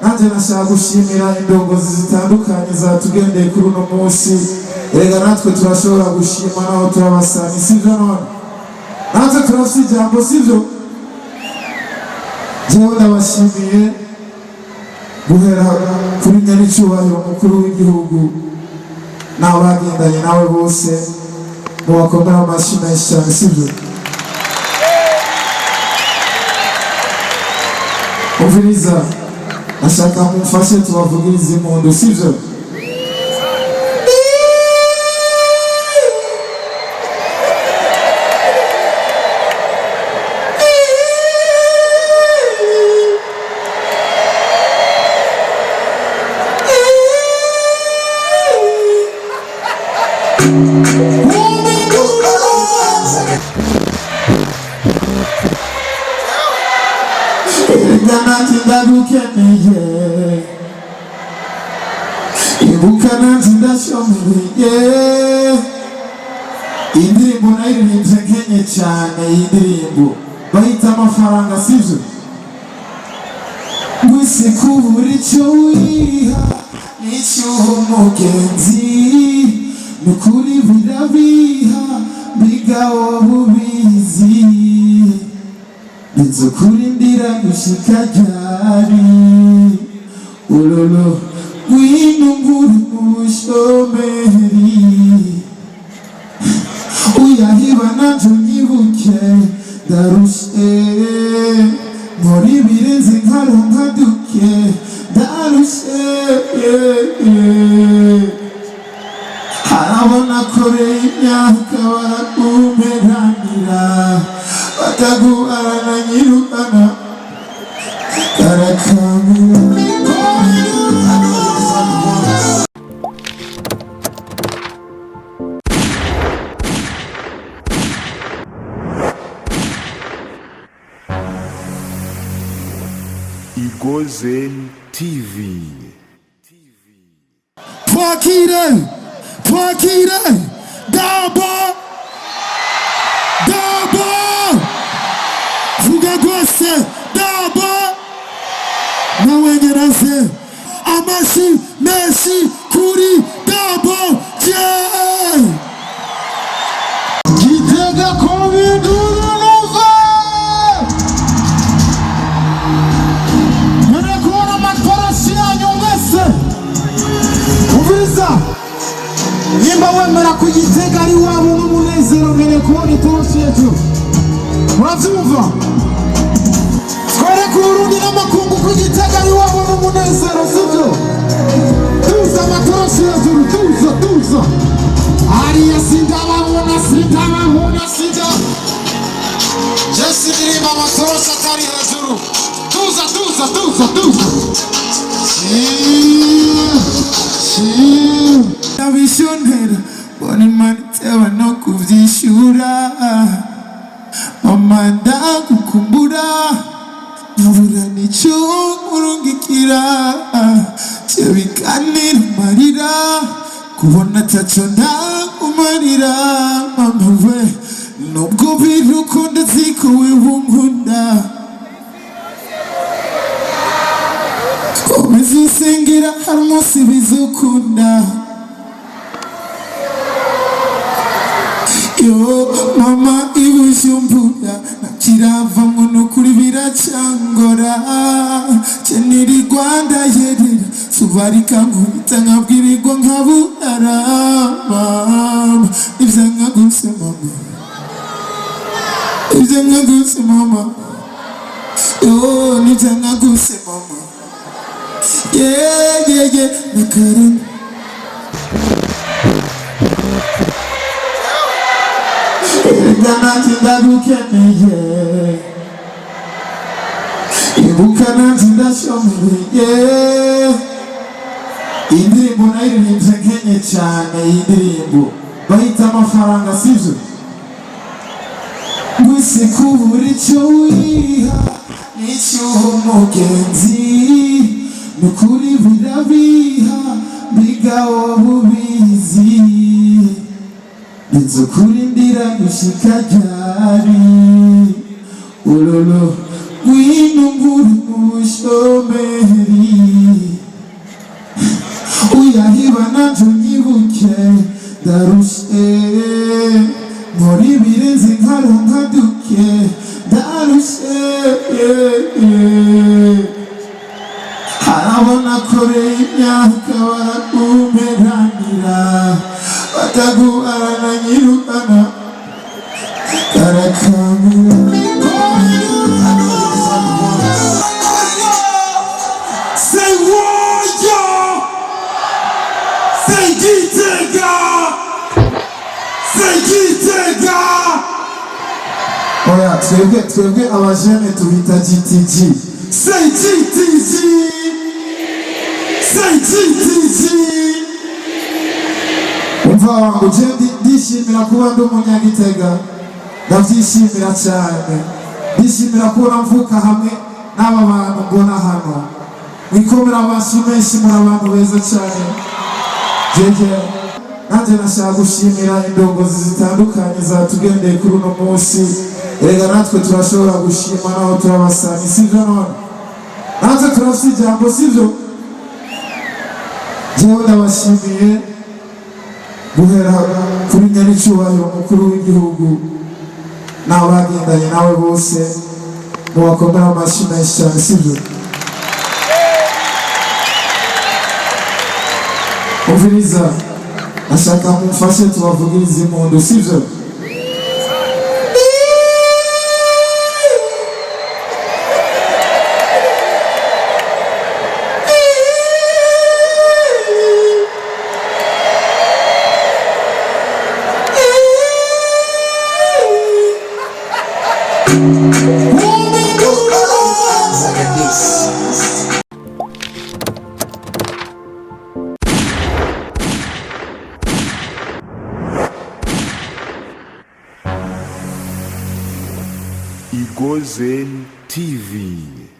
nanjye nashaka gushimira indongozi zitandukanye zatugendeye kuri uno munsi. Erega natwe turashobora gushima naho turabasani, sivyo none? Natwe turafite ijambo, sivyo? Jewe ndabashimiye guhera kuri nyaricyubahiro mukuru w'igihugu n'abagendanye nawe bose, mubakomera amashyi menshi cyane, sivyo? Umviriza, nashaka mumfashe tubavugirize impundu, sivyo? Ibuka nanjye ndashomeye, indirimbo nayiririmbye nkenye cyane, indirimbo bahita amafaranga, sivyo? Wese kubura icyo wiha n'icyo umugenzi, nukuri birabiha bigaho bubizi, inzo kuri ndira gushika ryari, ulolo winunguru mushomeri, uyahiba nanjye unyibuke ndarushe, nkora ibirenze nkaronka duke ndarushe, harabona koreye imyaka barakumeranira, bataguharana nyirukana karakamira. Igozen TV. Twakire, Dabo, vuga rwose, Dabo, nawe ngerase, amashyi menshi kuri Dabo, Gitega ko bindura nova, murekuona matoroshi yanyu mwese, umviriza, nimba wemera ku Gitega ari wabo n'umunezero mwene kubona itoroshi yetu, murabyumva? Twereke Uburundi n'amakungu ku Gitega ari wabo n'umunezero, sibyo? Tuza amatoroshi hejuru, tuza ariya sindababona Jesi ndirimba amatoroshi atari hejuru, tuza abishonera bona imanitsewa no kuvyishura, mama ndagukumbura nkabura nicyo urungikira, cyebikanira marira kubona taco ndakumarira, mama we nubwo birukunda ziko wewe unkunda, komeza usengera hari umunsi bizukunda, yo mama ibujumbura nakirava nukuri biracangora, ceniri Rwanda yerera subarika nkubita nkabwirirwa nkaburara, mama ivyo nkaguse mama, yo nivyo nkaguse mama, yeah nakarani nanjye ndagukeneye, ibuka nanjye ndashomeye, indirimbo nayiririmbye nkenye cyane, indirimbo bahita amafaranga, sivyo? Wese kubura icyo wiha n'icyo umugenzi, nukuri birabiha bigaho bubizi, inzo kuri ndira gushika ryari, ulolo winunguru mushomeri, duke ndarushe muri birenze nkaronka duke ndarushe harabona kure imyaka barakumeranira bataguharana nyirukana karakamira say warrior say Gitega say Gitega oya twebwe abajene tubita GTG say GTG say GTG umva wangu je ndishimira kuba ndi umunyagitega ndavyishimira cyane ndishimira kuba mvuka hamwe n'aba bantu mbona hano mwikomera amashyi menshi muri abantu beza cyane jeje nanjye nashaka gushimira indongozi zitandukanye zatugendeye kuri uno munsi erega natwe turashobora gushima naho turabasani sivyo none natwe turafite ijambo sivyo jewe ndabashimiye guhera kuri nyaricyubahiro mukuru w'igihugu n'abagendanye nawe bose mubakomera amashyi menshi cyane sivyo umviriza nashaka mumfashe tubavugirize impundu sivyo Igozen TV.